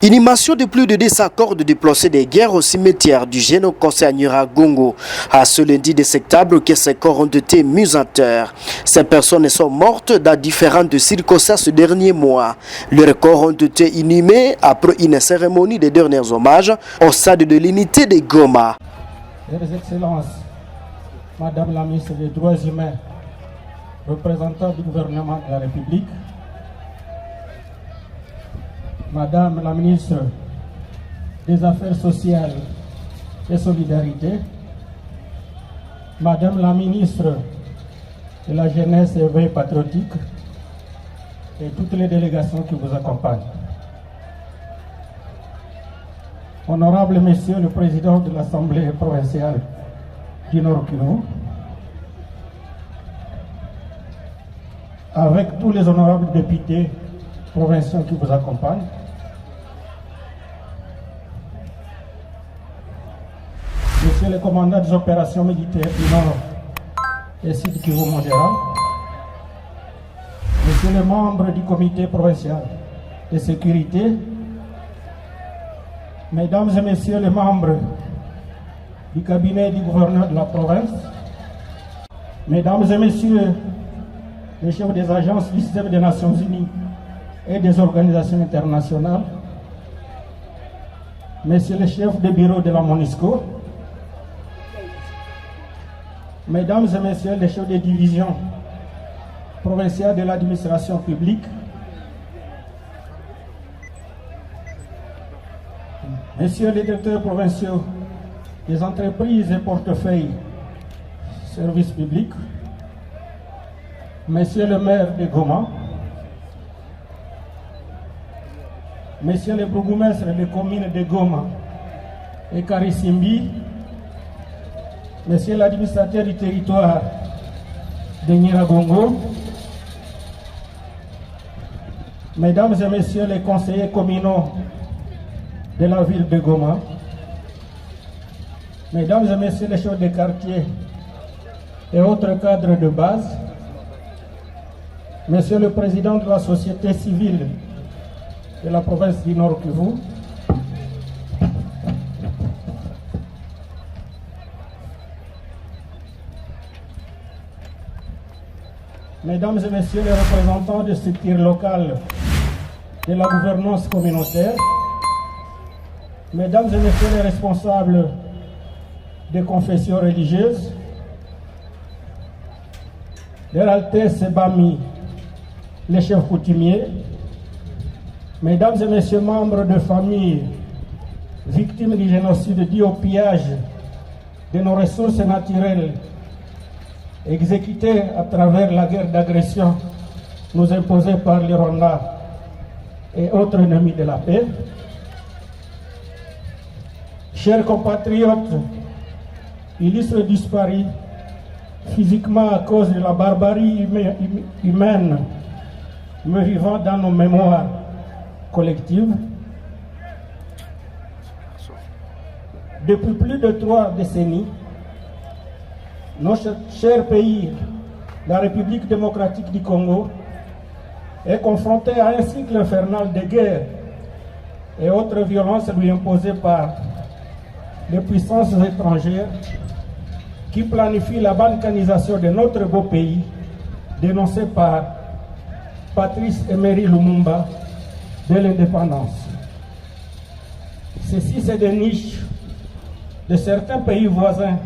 Inhumation de plus de 10 accords de déplacer des guerres au cimetière du Génocossé à Nyiragongo. À ce lundi de septembre, que ces corps ont été mis en terre. Ces personnes sont mortes dans différentes circonstances ces derniers mois. Leurs corps ont été inhumés après une cérémonie de derniers hommages au stade de l'unité de Goma. Mes Excellences, Madame la ministre des Droits humains, représentant du gouvernement de la République, Madame la ministre des Affaires sociales et Solidarité, Madame la ministre de la Jeunesse et Veille patriotique et toutes les délégations qui vous accompagnent. Honorable Monsieur le Président de l'Assemblée provinciale du Nord-Kivu, avec tous les honorables députés provinciaux qui vous accompagnent, Monsieur le commandant des opérations militaires du Nord et Sud Kivu Mongera, Monsieur le membre du comité provincial de sécurité, Mesdames et Messieurs les membres du cabinet du gouverneur de la province, Mesdames et Messieurs les chefs des agences du système des Nations Unies et des organisations internationales, Messieurs les chefs de bureau de la MONUSCO, Mesdames et Messieurs les chefs de division provinciale de l'administration publique, Messieurs les directeurs provinciaux des entreprises et portefeuilles services publics, Monsieur le maire de Goma, Messieurs les bourgmestres des communes de Goma et Karisimbi, Monsieur l'administrateur du territoire de Nyiragongo, Mesdames et Messieurs les conseillers communaux de la ville de Goma, Mesdames et Messieurs les chefs de quartier et autres cadres de base, Monsieur le Président de la société civile de la province du Nord-Kivu, Mesdames et Messieurs les représentants des structures locales de la gouvernance communautaire, Mesdames et Messieurs les responsables des confessions religieuses, Leur Altesse Bami, les chefs coutumiers, Mesdames et Messieurs membres de familles victimes du génocide dû au pillage de nos ressources naturelles exécutées à travers la guerre d'agression nous imposée par les Rwandais et autres ennemis de la paix, chers compatriotes, illustres disparus, physiquement à cause de la barbarie humaine, me vivant dans nos mémoires collectives, depuis plus de 3 décennies, notre cher pays, la République démocratique du Congo, est confronté à un cycle infernal de guerre et autres violences lui imposées par les puissances étrangères qui planifient la balkanisation de notre beau pays, dénoncé par Patrice Emery Lumumba de l'indépendance. Ceci, c'est des niches de certains pays voisins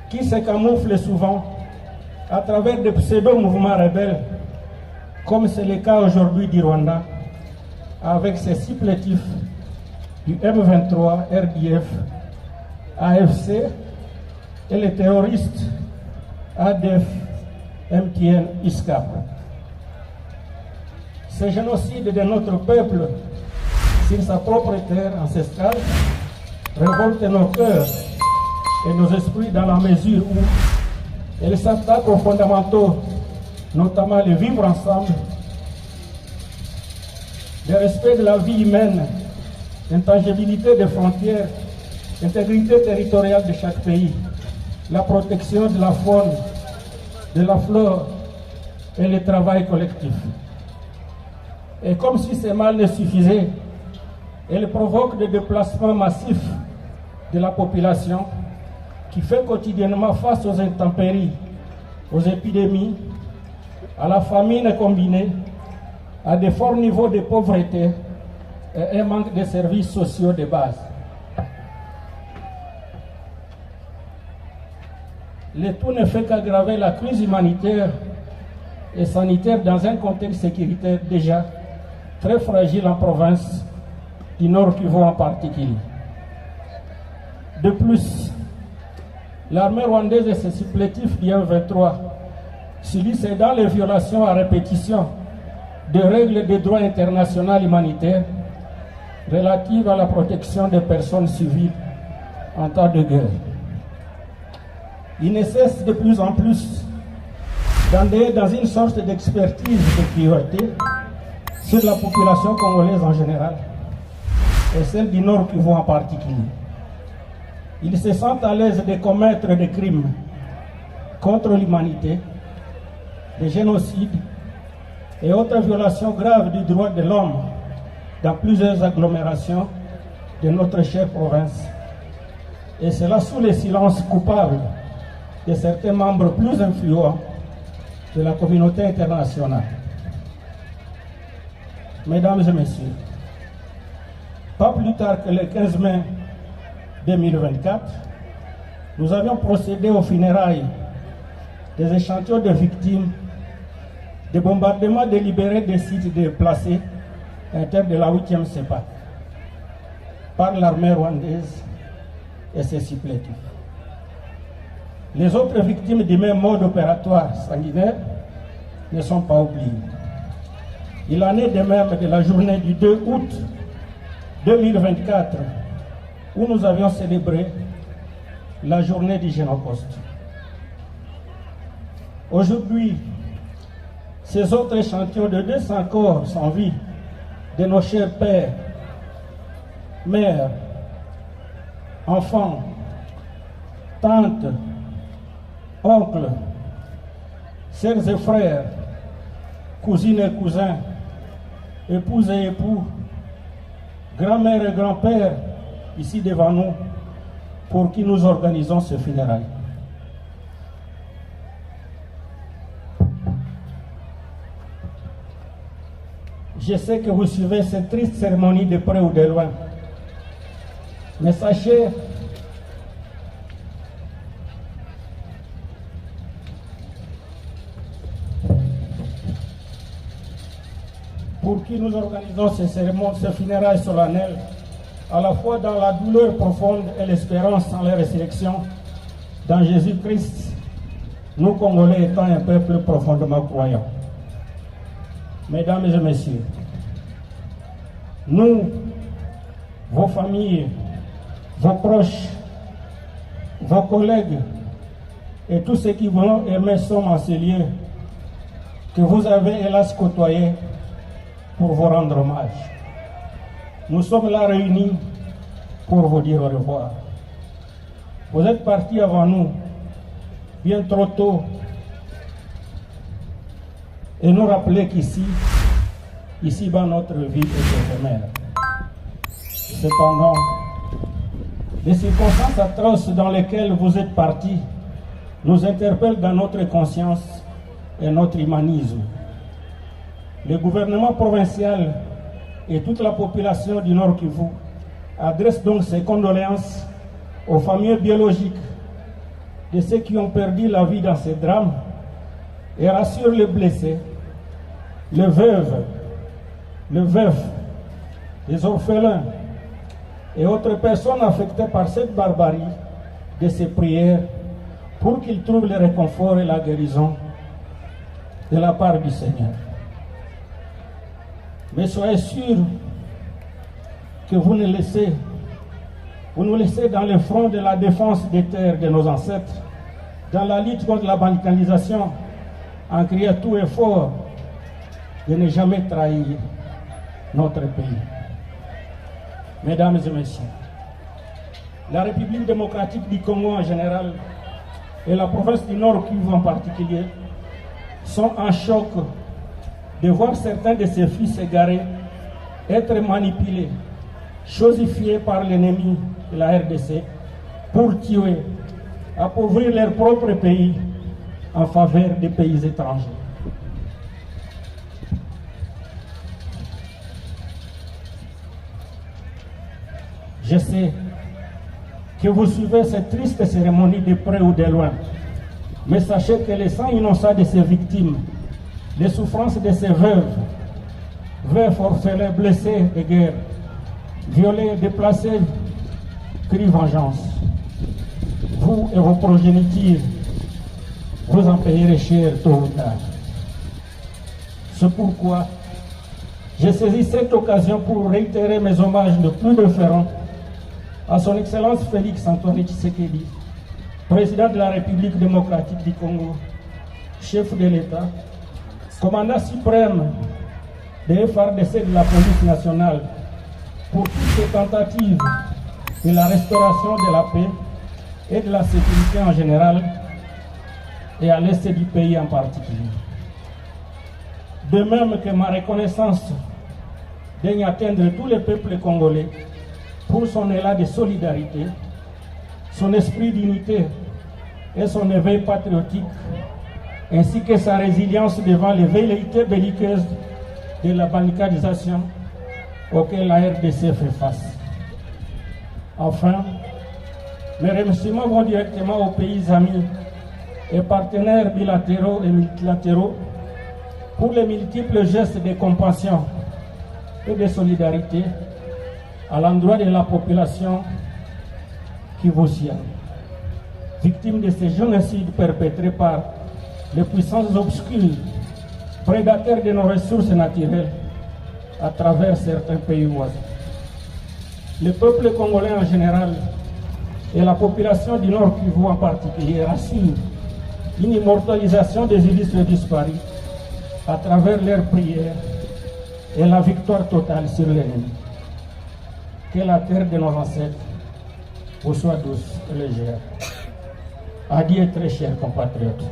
qui se camouflent souvent à travers des pseudo-mouvements rebelles, comme c'est le cas aujourd'hui du Rwanda, avec ses supplétifs du M23, RDF, AFC et les terroristes ADF, MTN, ISCAP. Ce génocide de notre peuple sur sa propre terre ancestrale révolte nos cœurs et nos esprits dans la mesure où elle s'attaque aux fondamentaux, notamment le vivre ensemble, le respect de la vie humaine, l'intangibilité des frontières, l'intégrité territoriale de chaque pays, la protection de la faune, de la flore et le travail collectif. Et comme si ces mal ne suffisaient, Elle provoque des déplacements massifs de la population qui fait quotidiennement face aux intempéries, aux épidémies, à la famine combinée, à des forts niveaux de pauvreté et un manque de services sociaux de base. Le tout ne fait qu'aggraver la crise humanitaire et sanitaire dans un contexte sécuritaire déjà très fragile en province du Nord Kivu en particulier. De plus, l'armée rwandaise et ses supplétifs du M23 subissent dans les violations à répétition des règles de droit international humanitaire relatives à la protection des personnes civiles en temps de guerre. Il nécessite de plus en plus d'aller dans une sorte d'expertise de priorité sur la population congolaise en général et celle du Nord Kivu en particulier. Ils se sentent à l'aise de commettre des crimes contre l'humanité, des génocides et autres violations graves du droit de l'homme dans plusieurs agglomérations de notre chère province. Et cela sous le silence coupable de certains membres plus influents de la communauté internationale. Mesdames et messieurs, pas plus tard que le 15 mai 2024, nous avions procédé aux funérailles des échantillons de victimes des bombardements délibérés des sites déplacés internes de la 8e CEPA par l'armée rwandaise et ses supplétifs. Les autres victimes du même mode opératoire sanguinaire ne sont pas oubliées. Il en est de même de la journée du 2 août 2024 où nous avions célébré la journée du Génocoste. Aujourd'hui, ces autres échantillons de 200 corps sans vie de nos chers pères, mères, enfants, tantes, oncles, sœurs et frères, cousines et cousins, épouses et époux, grand-mères et grands-pères, ici devant nous, pour qui nous organisons ce funérail. Je sais que vous suivez cette triste cérémonie de près ou de loin. Mais sachez pour qui nous organisons ces cérémonies, ces funérailles solennelles, à la fois dans la douleur profonde et l'espérance en la résurrection dans Jésus-Christ, nous Congolais étant un peuple profondément croyant. Mesdames et messieurs, nous, vos familles, vos proches, vos collègues et tous ceux qui vont aimer sommes en ces lieux que vous avez hélas côtoyés pour vous rendre hommage. Nous sommes là réunis pour vous dire au revoir. Vous êtes partis avant nous, bien trop tôt, et nous rappeler ici-bas notre vie est éphémère. Cependant, les circonstances atroces dans lesquelles vous êtes partis nous interpellent dans notre conscience et notre humanisme. Le gouvernement provincial et toute la population du Nord Kivu adressent donc ses condoléances aux familles biologiques de ceux qui ont perdu la vie dans ces drames et rassure les blessés, les veuves, les veufs, les orphelins et autres personnes affectées par cette barbarie de ces prières pour qu'ils trouvent le réconfort et la guérison de la part du Seigneur. Mais soyez sûrs que vous nous laissez dans le front de la défense des terres de nos ancêtres, dans la lutte contre la banalisation, en criant tout effort de ne jamais trahir notre pays. Mesdames et messieurs, la République démocratique du Congo en général et la province du Nord Kivu en particulier sont en choc de voir certains de ses fils égarés être manipulés, chosifiés par l'ennemi de la RDC pour tuer, appauvrir leur propre pays en faveur des pays étrangers. Je sais que vous suivez cette triste cérémonie de près ou de loin, mais sachez que les sangs innocents de ces victimes, les souffrances de ces veuves, orphelins, blessés de guerre, violés, déplacés, crient vengeance. Vous et vos progénitures, vous en payerez cher tôt ou tard. C'est pourquoi j'ai saisi cette occasion pour réitérer mes hommages le plus déférents à son Excellence Félix Antoine Tshisekedi, président de la République démocratique du Congo, chef de l'État, commandant suprême des FARDC de la police nationale, pour toutes ces tentatives de la restauration de la paix et de la sécurité en général, et à l'est du pays en particulier. De même que ma reconnaissance daigne atteindre tous les peuples congolais pour son élan de solidarité, son esprit d'unité et son éveil patriotique, ainsi que sa résilience devant les velléités belliqueuses de la balkanisation auquel la RDC fait face. Enfin, mes remerciements vont directement aux pays amis et partenaires bilatéraux et multilatéraux pour les multiples gestes de compassion et de solidarité à l'endroit de la population kivusienne, victime de ces génocides perpétrés par les puissances obscures, prédateurs de nos ressources naturelles à travers certains pays voisins. Le peuple congolais en général et la population du Nord Kivu en particulier assurent une immortalisation des illustres disparus à travers leurs prières et la victoire totale sur l'ennemi. Que la terre de nos ancêtres vous soit douce et légère. Adieu très chers compatriotes.